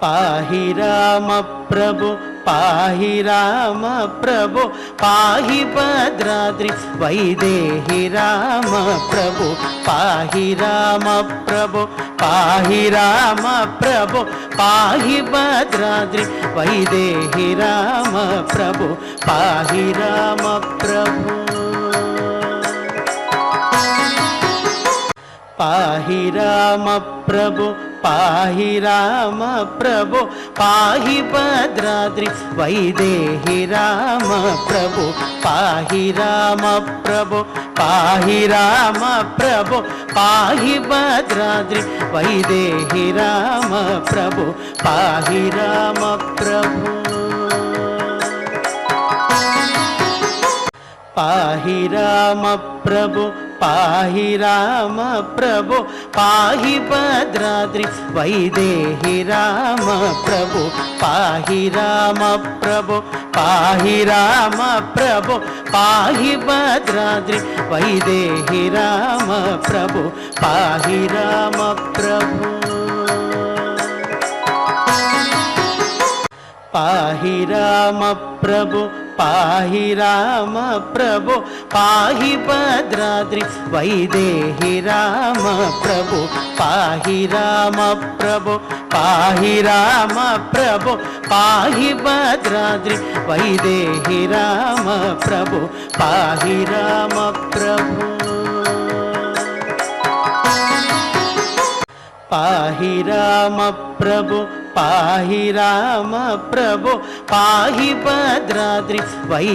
पाहि राम प्रभु पाहि राम प्रभु पाहि भद्राद्रि वैदेहि राम प्रभु पाहि राम प्रभु पाहि राम प्रभु पाहि भद्राद्रि वैदेहि राम प्रभु पाहि राम प्रभु पाहि राम प्रभु पाहि राम प्रभु पाहि भद्राद्रि वैदेहि राम प्रभु पाहि राम प्रभु पाहि राम प्रभु पाहि भद्राद्रि वैदेहि राम प्रभु पाहि राम प्रभु पाहि राम प्रभु पाहि राम प्रभु पाहि भद्राद्रि वैदेहि राम प्रभु पाहि राम प्रभु पाहि राम प्रभु पाहि भद्राद्रि वैदेहि राम प्रभु पाहि राम प्रभु पाहि राम प्रभु पाहि राम प्रभु पाहि भद्राद्रि वैदेहि राम प्रभु पाहि राम प्रभु पाहि राम प्रभु पाहि भद्राद्रि वैदेहि राम प्रभु पाहि राम प्रभु पाहि राम प्रभु पाहि राम प्रभु पाहि भद्राद्रि वै